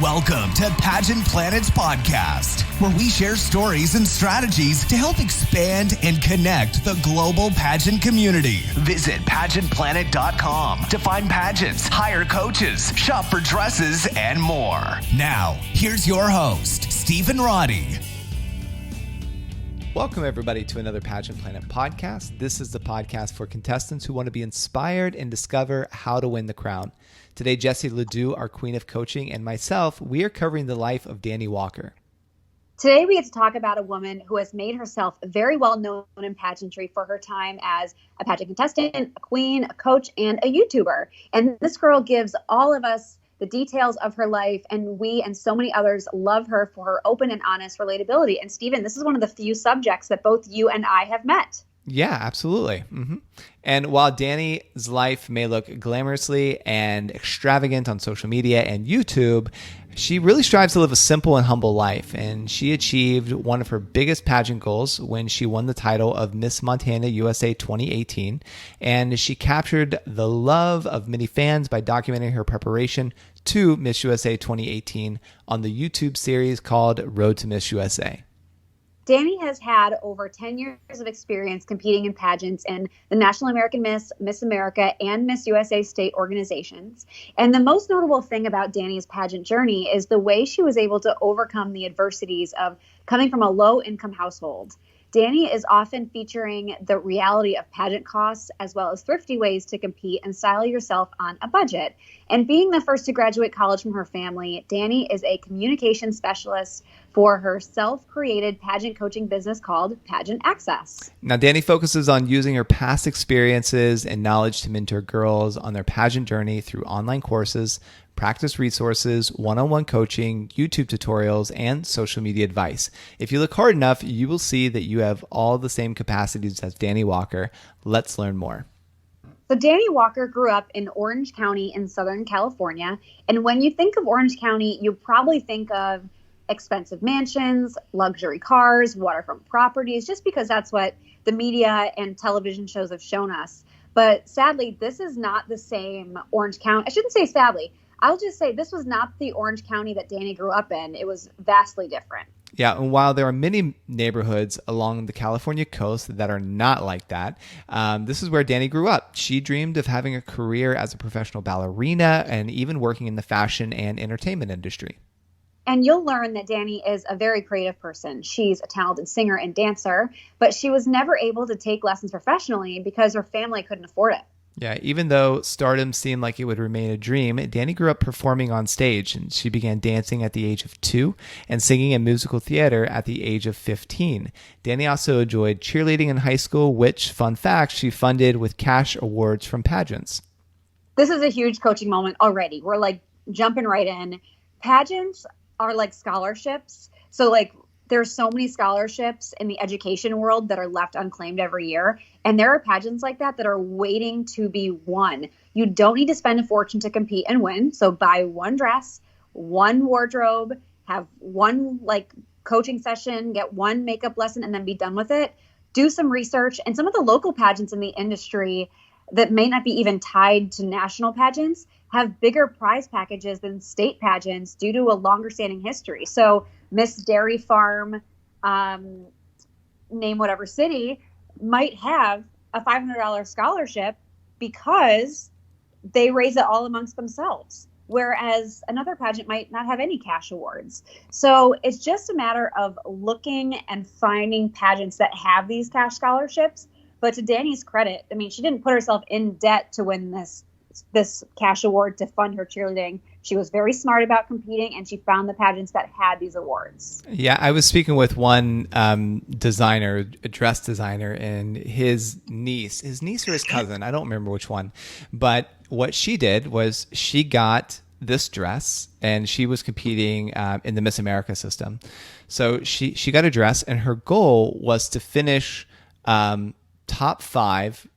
Welcome to Pageant Planet's podcast, where we share stories and strategies to help expand and connect the global pageant community. Visit pageantplanet.com to find pageants, hire coaches, shop for dresses, and more. Now, here's your host, Stephen Roddy. Welcome, everybody, to another Pageant Planet podcast. This is the podcast for contestants who want to be inspired and discover how to win the crown. Today, Jessie Ledoux, our queen of coaching, and myself, we are covering the life of Dani Walker. Today, we get to talk about a woman who has made herself very well known in pageantry for her time as a pageant contestant, a queen, a coach, and a YouTuber. And this girl gives all of us the details of her life, and we and so many others love her for her open and honest relatability. And Stephen, this is one of the few subjects that both you and I have met. Yeah, absolutely. And while Dani's life may look glamorously and extravagant on social media and YouTube, she really strives to live a simple and humble life. And she achieved one of her biggest pageant goals when she won the title of Miss Montana USA 2018. And she captured the love of many fans by documenting her preparation to Miss USA 2018 on the YouTube series called Road to Miss USA. Dani has had over 10 years of experience competing in pageants in the National American Miss, Miss America, and Miss USA state organizations. And the most notable thing about Dani's pageant journey is the way she was able to overcome the adversities of coming from a low-income household. Dani is often featuring the reality of pageant costs as well as thrifty ways to compete and style yourself on a budget. And being the first to graduate college from her family, Dani is a communication specialist for her self-created pageant coaching business called Pageant Access. Now, Dani focuses on using her past experiences and knowledge to mentor girls on their pageant journey through online courses, practice resources, one-on-one coaching, YouTube tutorials, and social media advice. If you look hard enough, you will see that you have all the same capacities as Dani Walker. Let's learn more. So Dani Walker grew up in Orange County in Southern California. And when you think of Orange County, you probably think of expensive mansions, luxury cars, waterfront properties, just because that's what the media and television shows have shown us. But sadly, this is not the same Orange County. I shouldn't say sadly. I'll just say this was not the Orange County that Dani grew up in. It was vastly different. Yeah, and while there are many neighborhoods along the California coast that are not like that, this is where Dani grew up. She dreamed of having a career as a professional ballerina and even working in the fashion and entertainment industry. And you'll learn that Dani is a very creative person. She's a talented singer and dancer, but she was never able to take lessons professionally because her family couldn't afford it. Yeah, even though stardom seemed like it would remain a dream, Dani grew up performing on stage, and she began dancing at the age of 2 and singing in musical theater at the age of 15. Dani also enjoyed cheerleading in high school, which, fun fact, she funded with cash awards from pageants. This is a huge coaching moment already. We're like jumping right in. Pageants are like scholarships. So like there's so many scholarships in the education world that are left unclaimed every year. And there are pageants like that that are waiting to be won. You don't need to spend a fortune to compete and win. So buy one dress, one wardrobe, have one like coaching session, get one makeup lesson, and then be done with it. Do some research. And some of the local pageants in the industry that may not be even tied to national pageants have bigger prize packages than state pageants due to a longer standing history. So Miss Dairy Farm, name whatever city, might have a $500 scholarship because they raise it all amongst themselves, whereas another pageant might not have any cash awards. So it's just a matter of looking and finding pageants that have these cash scholarships. But to Dani's credit, I mean, she didn't put herself in debt to win this cash award to fund her cheerleading. She was very smart about competing, and she found the pageants that had these awards. Yeah, I was speaking with one designer, a dress designer, and his niece or his cousin, I don't remember which one, but what she did was she got this dress, and she was competing in the Miss America system. So she got a dress, and her goal was to finish top 5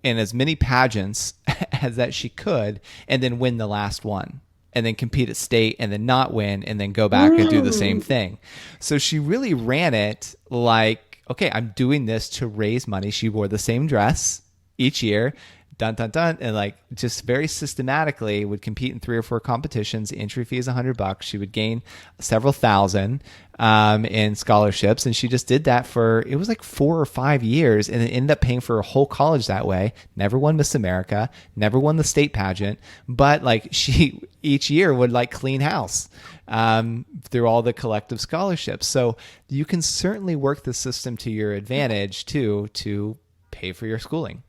in as many pageants as that she could, and then win the last one, and then compete at state, and then not win, and then go back and do the same thing. So she really ran it like, okay, I'm doing this to raise money. She wore the same dress each year, dun, dun, dun. And like just very systematically would compete in 3 or 4 competitions. The entry fee is $100. She would gain several thousand in scholarships. And she just did that for, it was like 4 or 5 years, and then ended up paying for a whole college that way. Never won Miss America, never won the state pageant, but like she each year would like clean house through all the collective scholarships. So you can certainly work the system to your advantage too, to pay for your schooling.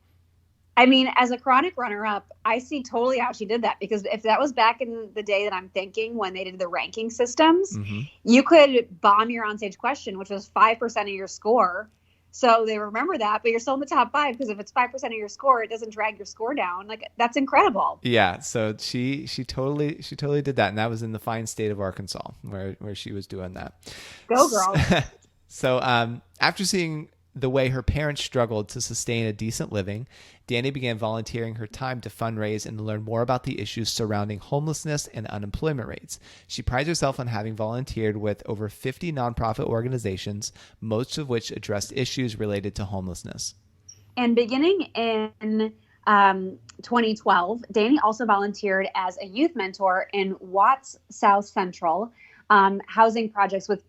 I mean, as a chronic runner-up, I see totally how she did that, because if that was back in the day that I'm thinking when they did the ranking systems, you could bomb your onstage question, which was 5% of your score. So they remember that, but you're still in the top 5, because if it's 5% of your score, it doesn't drag your score down. Like, that's incredible. Yeah. So she totally did that. And that was in the fine state of Arkansas where she was doing that. Go girl. So after seeing the way her parents struggled to sustain a decent living, Dani began volunteering her time to fundraise and learn more about the issues surrounding homelessness and unemployment rates. She prides herself on having volunteered with over 50 nonprofit organizations, most of which addressed issues related to homelessness. And beginning in 2012, Dani also volunteered as a youth mentor in Watts South Central housing projects, with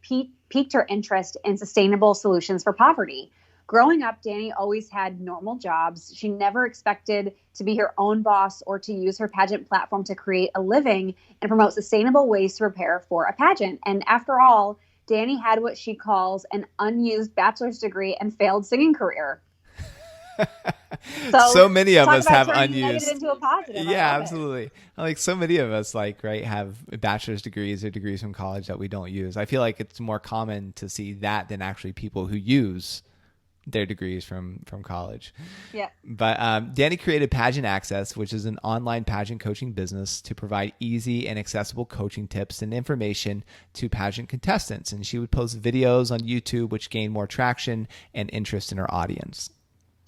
piqued her interest in sustainable solutions for poverty. Growing up, Dani always had normal jobs. She never expected to be her own boss or to use her pageant platform to create a living and promote sustainable ways to prepare for a pageant. And after all, Dani had what she calls an unused bachelor's degree and failed singing career. So many of us have unused into a positive. Yeah, absolutely. Like so many of us have bachelor's degrees or degrees from college that we don't use. I feel like it's more common to see that than actually people who use their degrees from college. Yeah. But Dani created Pageant Access, which is an online pageant coaching business to provide easy and accessible coaching tips and information to pageant contestants. And she would post videos on YouTube, which gained more traction and interest in her audience.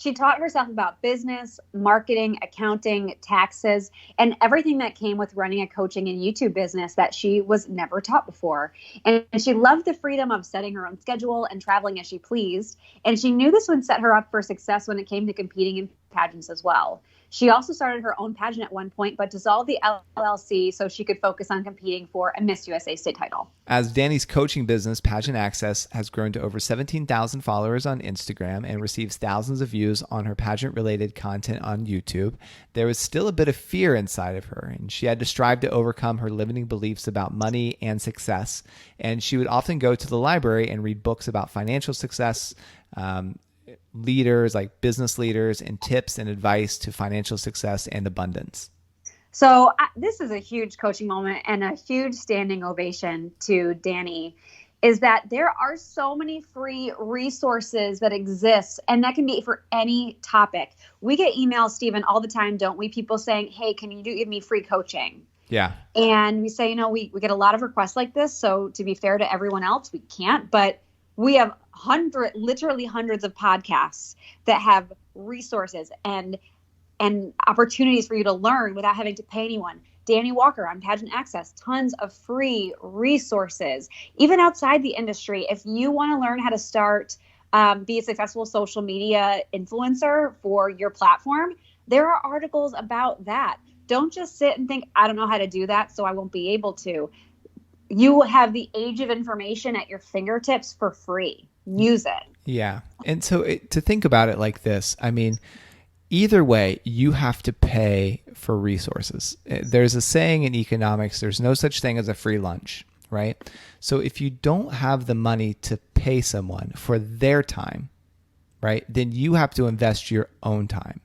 She taught herself about business, marketing, accounting, taxes, and everything that came with running a coaching and YouTube business that she was never taught before. And she loved the freedom of setting her own schedule and traveling as she pleased. And she knew this would set her up for success when it came to competing in pageants as well. She also started her own pageant at one point, but dissolved the LLC so she could focus on competing for a Miss USA state title. As Dani's coaching business, Pageant Access, has grown to over 17,000 followers on Instagram and receives thousands of views on her pageant-related content on YouTube, there was still a bit of fear inside of her, and she had to strive to overcome her limiting beliefs about money and success. And she would often go to the library and read books about financial success, leaders like business leaders, and tips and advice to financial success and abundance. So this is a huge coaching moment and a huge standing ovation to Dani, is that there are so many free resources that exist, and that can be for any topic. We get emails, Stephen, all the time, don't we? People saying, hey, can you give me free coaching? Yeah. And we say, we get a lot of requests like this. So to be fair to everyone else, we can't, but we have literally hundreds of podcasts that have resources and opportunities for you to learn without having to pay anyone. Dani Walker on Pageant Access, tons of free resources. Even outside the industry, if you want to learn how to start, be a successful social media influencer for your platform, there are articles about that. Don't just sit and think, I don't know how to do that, so I won't be able to. You have the age of information at your fingertips for free. Use it. Yeah. And so to think about it like this, I mean, either way, you have to pay for resources. There's a saying in economics, there's no such thing as a free lunch, right? So if you don't have the money to pay someone for their time, right, then you have to invest your own time,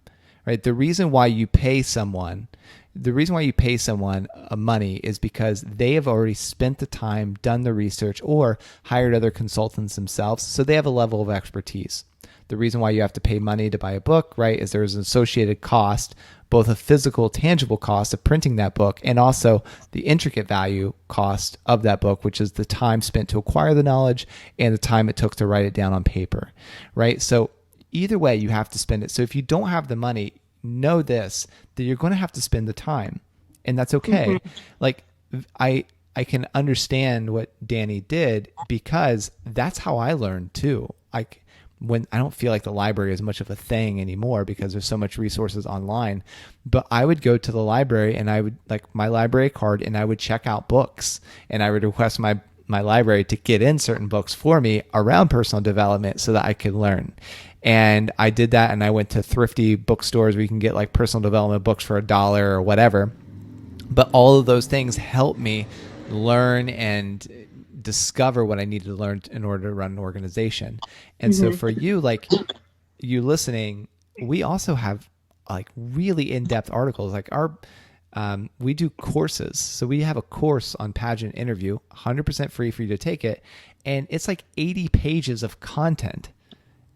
right? The reason why you pay someone money is because they have already spent the time, done the research, or hired other consultants themselves. So they have a level of expertise. The reason why you have to pay money to buy a book, right, is there's an associated cost, both a physical, tangible cost of printing that book, and also the intricate value cost of that book, which is the time spent to acquire the knowledge and the time it took to write it down on paper, right? So either way, you have to spend it. So if you don't have the money, know this, that you're going to have to spend the time, and that's okay. Mm-hmm. Like I can understand what Dani did, because that's how I learned too. Like when I don't feel like the library is much of a thing anymore because there's so much resources online. But I would go to the library and I would like my library card and I would check out books and I would request my library to get in certain books for me around personal development so that I could learn. And I did that, and I went to thrifty bookstores where you can get like personal development books for $1 or whatever. But all of those things helped me learn and discover what I needed to learn in order to run an organization. And so for you, like you listening, we also have like really in-depth articles. Like we do courses. So we have a course on pageant interview, 100% free for you to take it. And it's like 80 pages of content.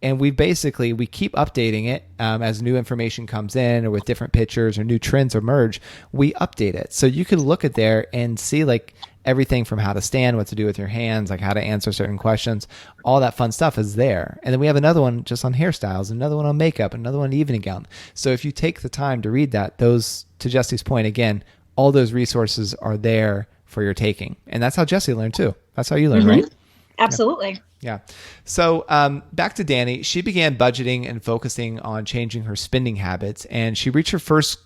And we keep updating it as new information comes in or with different pictures or new trends emerge, we update it. So you can look at there and see like everything from how to stand, what to do with your hands, like how to answer certain questions, all that fun stuff is there. And then we have another one just on hairstyles, another one on makeup, another one on evening gown. So if you take the time to read that, those, to Jesse's point, again, all those resources are there for your taking. And that's how Jesse learned too. That's how you learn, right? Absolutely. Yeah. So back to Dani. She began budgeting and focusing on changing her spending habits, and she reached her first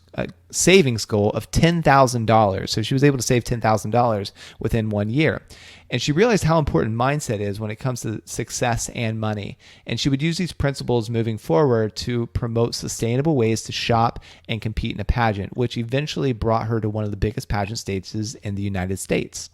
savings goal of $10,000. So she was able to save $10,000 within 1 year. And she realized how important mindset is when it comes to success and money. And she would use these principles moving forward to promote sustainable ways to shop and compete in a pageant, which eventually brought her to one of the biggest pageant stages in the United States.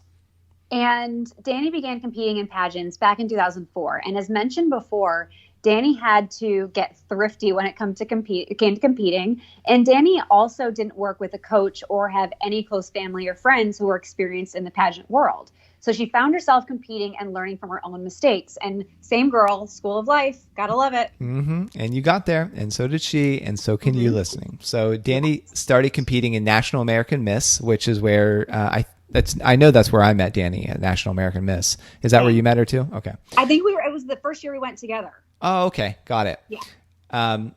And Dani began competing in pageants back in 2004. And as mentioned before, Dani had to get thrifty when it came to competing. And Dani also didn't work with a coach or have any close family or friends who were experienced in the pageant world. So she found herself competing and learning from her own mistakes. And same girl, school of life, gotta love it. And you got there, and so did she, and so can you listening. So Dani started competing in National American Miss, which is where I know that's where I met Dani at National American Miss. Is that where you met her too? Okay. I think it was the first year we went together. Oh, okay. Got it. Yeah.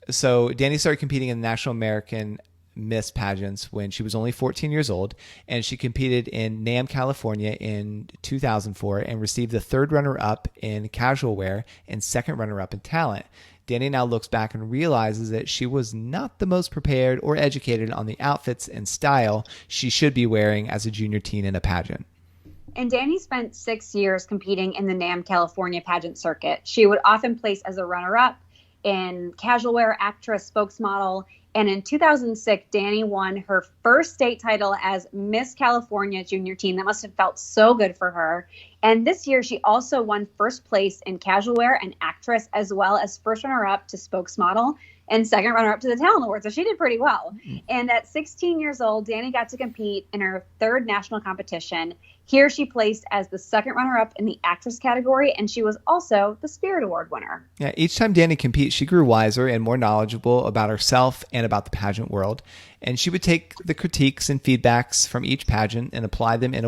So Dani started competing in the National American Miss pageants when she was only 14 years old, and she competed in NAMM, California in 2004 and received the third runner-up in casual wear and second runner-up in talent. Dani now looks back and realizes that she was not the most prepared or educated on the outfits and style she should be wearing as a junior teen in a pageant. And Dani spent 6 years competing in the NAMM California pageant circuit. She would often place as a runner-up in casual wear, actress, spokesmodel. And in 2006, Dani won her first state title as Miss California Junior Teen. That must have felt so good for her. And this year, she also won first place in casual wear and actress, as well as first runner-up to spokesmodel and second runner-up to the Talent Award. So she did pretty well. And at 16 years old, Dani got to compete in her third national competition. Here she placed as the second runner-up in the actress category, and she was also the Spirit Award winner. Yeah, each time Dani competes, she grew wiser and more knowledgeable about herself and about the pageant world. And she would take the critiques and feedbacks from each pageant and apply them to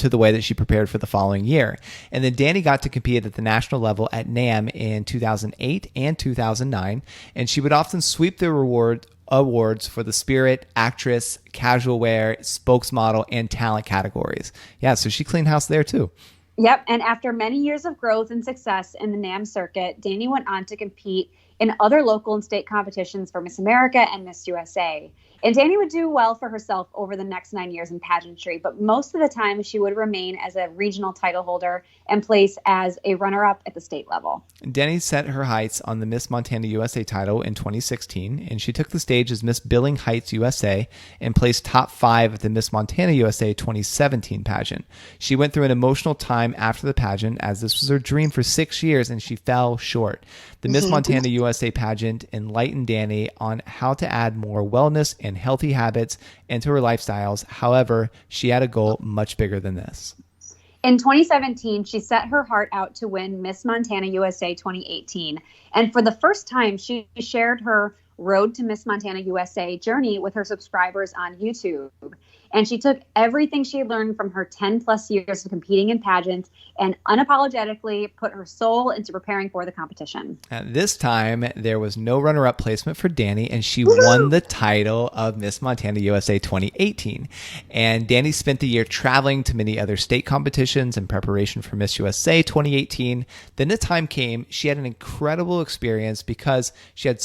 the way that she prepared for the following year. And then Dani got to compete at the national level at NAMM in 2008 and 2009. And she would often sweep the awards for the Spirit, Actress, Casual Wear, Spokesmodel, and Talent categories. Yeah, so she cleaned house there too. Yep, and after many years of growth and success in the NAMM circuit, Dani went on to compete in other local and state competitions for Miss America and Miss USA. And Dani would do well for herself over the next 9 years in pageantry, but most of the time she would remain as a regional title holder and place as a runner-up at the state level. Dani set her heights on the Miss Montana USA title in 2016, and she took the stage as Miss Billing Heights USA and placed top 5 at the Miss Montana USA 2017 pageant. She went through an emotional time after the pageant, as this was her dream for 6 years, and she fell short. The Miss Montana USA pageant enlightened Dani on how to add more wellness and healthy habits into her lifestyles. However, she had a goal much bigger than this. In 2017, she set her heart out to win Miss Montana USA 2018. And for the first time, she shared her Road to Miss Montana USA journey with her subscribers on YouTube. And she took everything she had learned from her 10 plus years of competing in pageants and unapologetically put her soul into preparing for the competition. At this time, there was no runner-up placement for Dani, and she won the title of Miss Montana USA 2018. And Dani spent the year traveling to many other state competitions in preparation for Miss USA 2018. Then the time came, she had an incredible experience because she had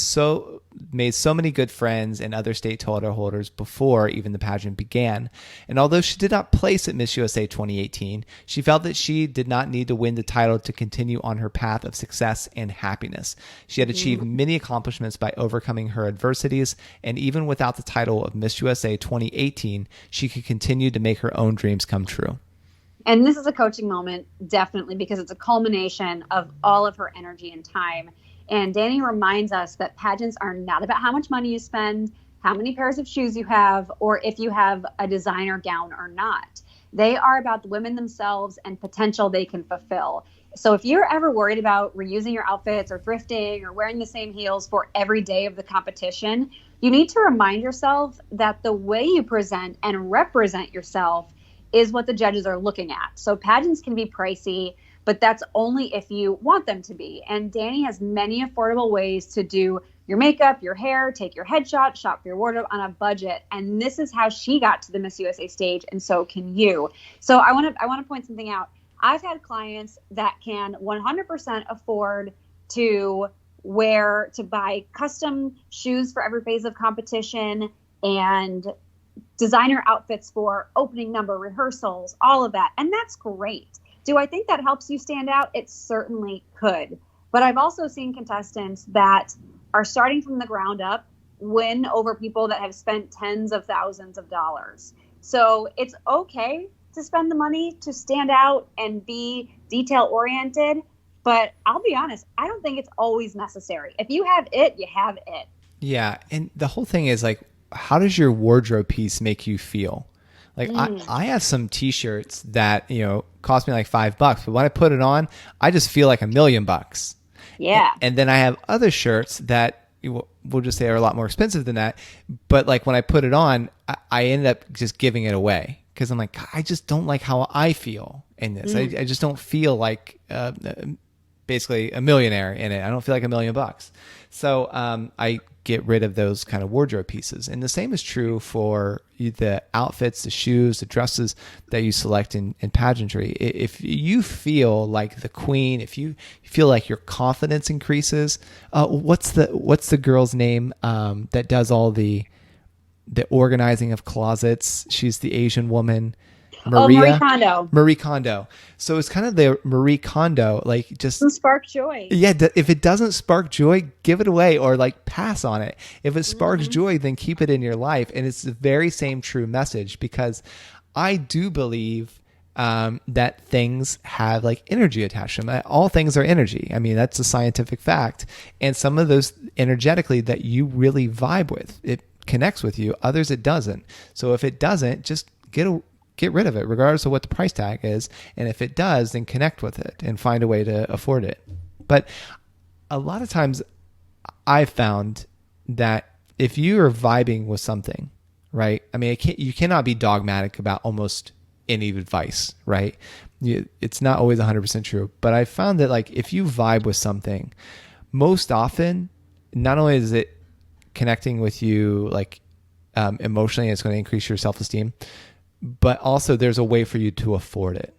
made so many good friends and other state title holders before even the pageant began. And although she did not place at Miss USA 2018, she felt that she did not need to win the title to continue on her path of success and happiness. She had achieved many accomplishments by overcoming her adversities, and even without the title of Miss USA 2018, she could continue to make her own dreams come true. And this is a coaching moment, definitely, because it's a culmination of all of her energy and time. And Dani reminds us that pageants are not about how much money you spend, how many pairs of shoes you have, or if you have a designer gown or not. They are about the women themselves and potential they can fulfill. So if you're ever worried about reusing your outfits or thrifting or wearing the same heels for every day of the competition, you need to remind yourself that the way you present and represent yourself is what the judges are looking at. So pageants can be pricey, but that's only if you want them to be. And Dani has many affordable ways to do your makeup, your hair, take your headshot, shop for your wardrobe on a budget. And this is how she got to the Miss USA stage, and so can you. So I want to point something out. I've had clients that can 100% afford to buy custom shoes for every phase of competition and designer outfits for opening number, rehearsals, all of that. And that's great. Do I think that helps you stand out? It certainly could. But I've also seen contestants that are starting from the ground up win over people that have spent tens of thousands of dollars. So it's okay to spend the money to stand out and be detail oriented. But I'll be honest, I don't think it's always necessary. If you have it, you have it. Yeah. And the whole thing is like, how does your wardrobe piece make you feel? Like I have some t-shirts that, cost me like $5, but when I put it on, I just feel like $1 million. Yeah. And then I have other shirts that we'll just say are a lot more expensive than that. But like when I put it on, I ended up just giving it away because I'm like, I just don't like how I feel in this. I just don't feel like basically a millionaire in it. I don't feel like $1 million. So I get rid of those kind of wardrobe pieces. And the same is true for the outfits, the shoes, the dresses that you select in pageantry. If you feel like the queen, if you feel like your confidence increases, what's the girl's name that does all the organizing of closets? She's the Asian woman. Marie Kondo. Marie Kondo. So it's kind of the Marie Kondo, like just spark joy. Yeah. If it doesn't spark joy, give it away or like pass on it. If it sparks joy, then keep it in your life. And it's the very same true message because I do believe that things have like energy attached to them. All things are energy. I mean, that's a scientific fact. And some of those energetically that you really vibe with, it connects with you. Others, it doesn't. So if it doesn't, just get rid of it, regardless of what the price tag is. And if it does, then connect with it and find a way to afford it. But a lot of times I've found that if you are vibing with something, right? I mean, you cannot be dogmatic about almost any advice, right? It's not always 100% true. But I found that like if you vibe with something, most often, not only is it connecting with you like emotionally, it's going to increase your self-esteem, but also there's a way for you to afford it.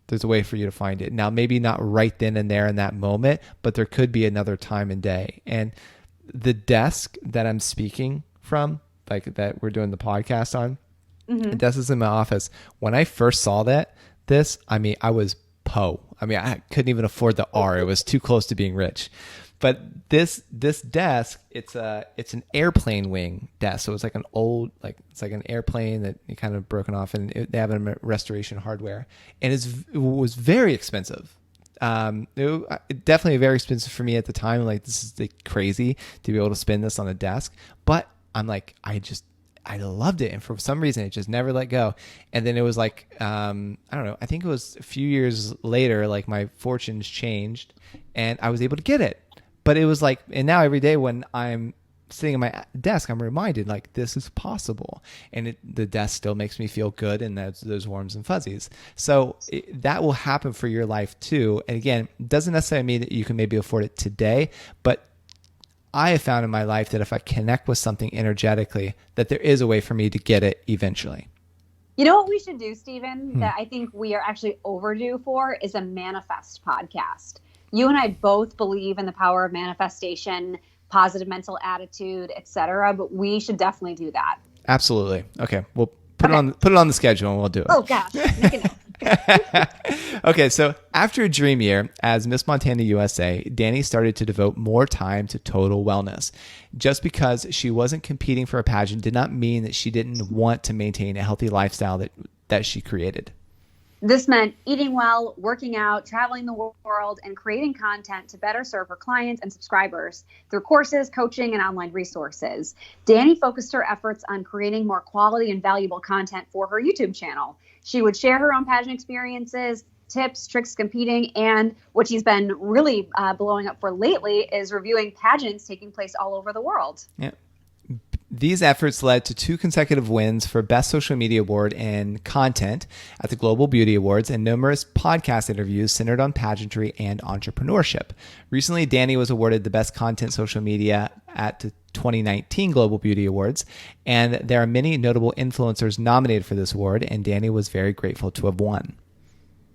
There's a way for you to find it. Now, maybe not right then and there in that moment, but there could be another time and day. And the desk that I'm speaking from, like that we're doing the podcast on, the desk is in my office. When I first saw I was I couldn't even afford the R. It was too close to being rich. But this desk, it's an airplane wing desk. So it's like it's like an airplane that you kind of broken off, and they have a restoration hardware, and it was very expensive. Definitely very expensive for me at the time. Like this is like crazy to be able to spend this on a desk, but I'm like I loved it, and for some reason it just never let go. And then it was like I don't know. I think it was a few years later, like my fortunes changed, and I was able to get it. But it was like, and now every day when I'm sitting at my desk, I'm reminded like this is possible, and the desk still makes me feel good, and those warms and fuzzies. So that will happen for your life too. And again, it doesn't necessarily mean that you can maybe afford it today, but I have found in my life that if I connect with something energetically, that there is a way for me to get it eventually. You know what we should do, Stephen, that I think we are actually overdue for is a manifest podcast. You and I both believe in the power of manifestation, positive mental attitude, etc. But we should definitely do that. Absolutely. Okay. We'll put it on the schedule and we'll do it. Oh gosh. Make a note. Okay. So after a dream year as Miss Montana USA, Dani started to devote more time to total wellness. Just because she wasn't competing for a pageant did not mean that she didn't want to maintain a healthy lifestyle that she created. This meant eating well, working out, traveling the world, and creating content to better serve her clients and subscribers through courses, coaching, and online resources. Dani focused her efforts on creating more quality and valuable content for her YouTube channel. She would share her own pageant experiences, tips, tricks competing, and what she's been really blowing up for lately is reviewing pageants taking place all over the world. Yeah. These efforts led to 2 consecutive wins for Best Social Media Award in Content at the Global Beauty Awards and numerous podcast interviews centered on pageantry and entrepreneurship. Recently, Dani was awarded the Best Content Social Media at the 2019 Global Beauty Awards, and there are many notable influencers nominated for this award, and Dani was very grateful to have won.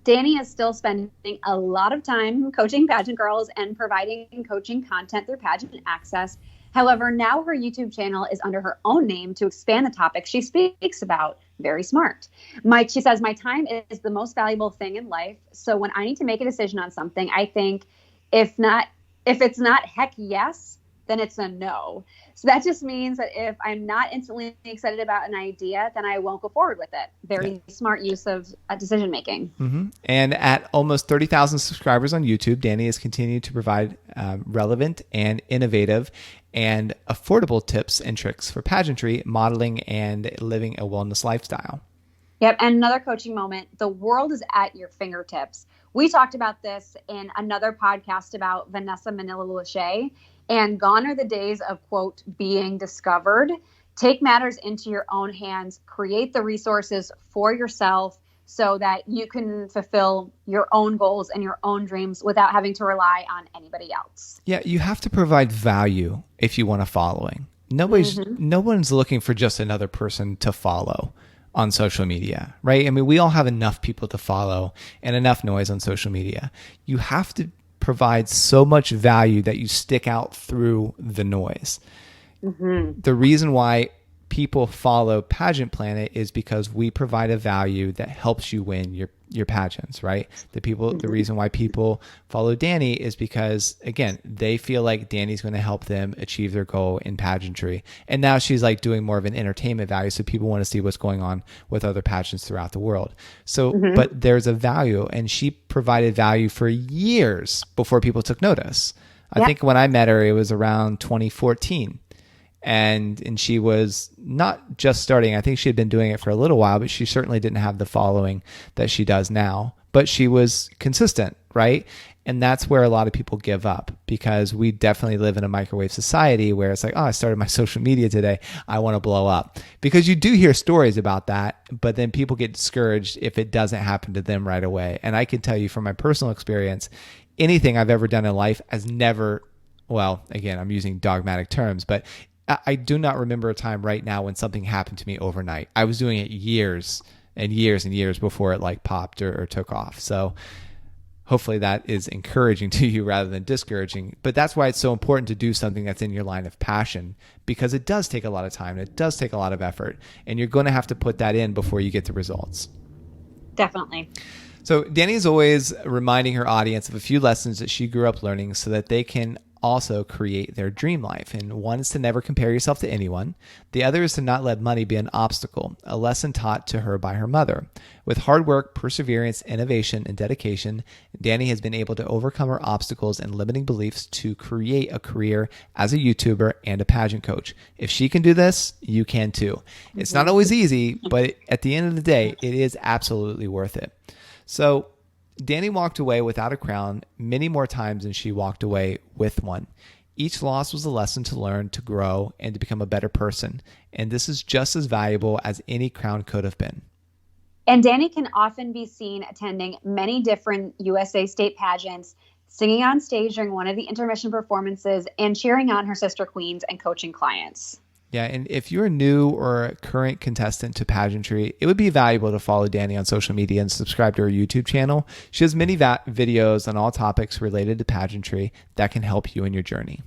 Dani is still spending a lot of time coaching pageant girls and providing coaching content through Pageant Access. However, now her YouTube channel is under her own name to expand the topic she speaks about. Very smart. She says, my time is the most valuable thing in life. So when I need to make a decision on something, I think if it's not heck yes, then it's a no. So that just means that if I'm not instantly excited about an idea, then I won't go forward with it. Very smart use of decision making. Mm-hmm. And at almost 30,000 subscribers on YouTube, Dani has continued to provide relevant and innovative and affordable tips and tricks for pageantry, modeling, and living a wellness lifestyle. Yep. And another coaching moment. The world is at your fingertips. We talked about this in another podcast about Vanessa Manila-Lachey. And gone are the days of, quote, being discovered. Take matters into your own hands. Create the resources for yourself so that you can fulfill your own goals and your own dreams without having to rely on anybody else. Yeah, you have to provide value if you want a following. No one's looking for just another person to follow on social media, right? I mean, we all have enough people to follow and enough noise on social media. You have to provide so much value that you stick out through the noise. Mm-hmm. The reason why people follow Pageant Planet is because we provide a value that helps you win your pageants, right? The reason why people follow Dani is because, again, they feel like Dani's going to help them achieve their goal in pageantry. And now she's like doing more of an entertainment value. So people want to see what's going on with other pageants throughout the world. So, but there's a value, and she provided value for years before people took notice. I think when I met her, it was around 2014. And she was not just starting. I think she had been doing it for a little while, but she certainly didn't have the following that she does now. But she was consistent, right? And that's where a lot of people give up, because we definitely live in a microwave society where it's like, oh, I started my social media today, I want to blow up. Because you do hear stories about that, but then people get discouraged if it doesn't happen to them right away. And I can tell you from my personal experience, anything I've ever done in life has never, well, again, I'm using dogmatic terms, but I do not remember a time right now when something happened to me overnight. I was doing it years and years and years before it like popped or took off. So hopefully that is encouraging to you rather than discouraging. But that's why it's so important to do something that's in your line of passion, because it does take a lot of time. It does take a lot of effort, and you're going to have to put that in before you get the results. Definitely. So Dani is always reminding her audience of a few lessons that she grew up learning so that they can also create their dream life. And one is to never compare yourself to anyone. The other is to not let money be an obstacle, a lesson taught to her by her mother. With hard work, perseverance, innovation, and dedication, Dani has been able to overcome her obstacles and limiting beliefs to create a career as a YouTuber and a pageant coach. If she can do this, you can too. It's not always easy, but at the end of the day, it is absolutely worth it. So Dani walked away without a crown many more times than she walked away with one. Each loss was a lesson to learn, to grow, and to become a better person. And this is just as valuable as any crown could have been. And Dani can often be seen attending many different USA state pageants, singing on stage during one of the intermission performances, and cheering on her sister queens and coaching clients. Yeah, and if you're a new or a current contestant to pageantry, it would be valuable to follow Dani on social media and subscribe to her YouTube channel. She has many videos on all topics related to pageantry that can help you in your journey.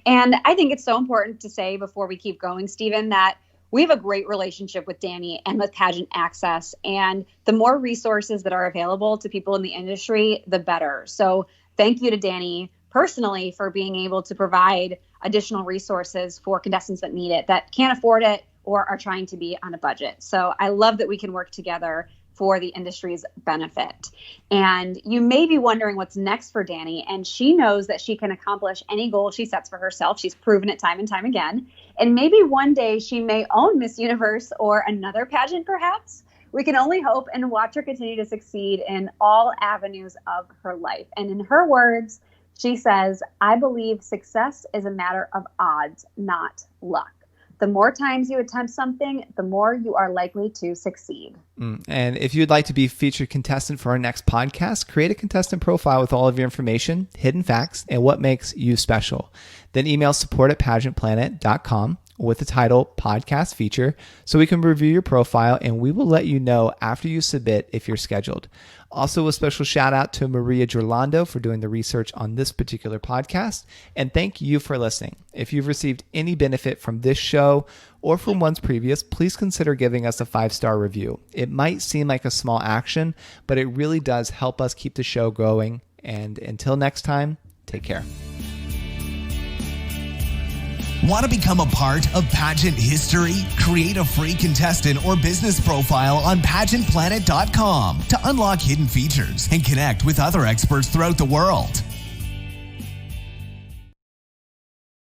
And I think it's so important to say before we keep going, Stephen, that we have a great relationship with Dani and with Pageant Access. And the more resources that are available to people in the industry, the better. So thank you to Dani personally for being able to provide additional resources for contestants that need it, that can't afford it, or are trying to be on a budget. So I love that we can work together for the industry's benefit. And you may be wondering what's next for Dani, and she knows that she can accomplish any goal she sets for herself. She's proven it time and time again. And maybe one day she may own Miss Universe or another pageant, perhaps. We can only hope and watch her continue to succeed in all avenues of her life. And in her words, she says, "I believe success is a matter of odds, not luck. The more times you attempt something, the more you are likely to succeed." And if you'd like to be featured contestant for our next podcast, create a contestant profile with all of your information, hidden facts, and what makes you special. Then email support@pageantplanet.com with the title Podcast Feature so we can review your profile, and we will let you know after you submit if you're scheduled. Also, a special shout out to Maria Gerlando for doing the research on this particular podcast. And thank you for listening. If you've received any benefit from this show or from ones previous, please consider giving us a 5-star review. It might seem like a small action, but it really does help us keep the show going. And until next time, take care. Want to become a part of pageant history? Create a free contestant or business profile on pageantplanet.com to unlock hidden features and connect with other experts throughout the world.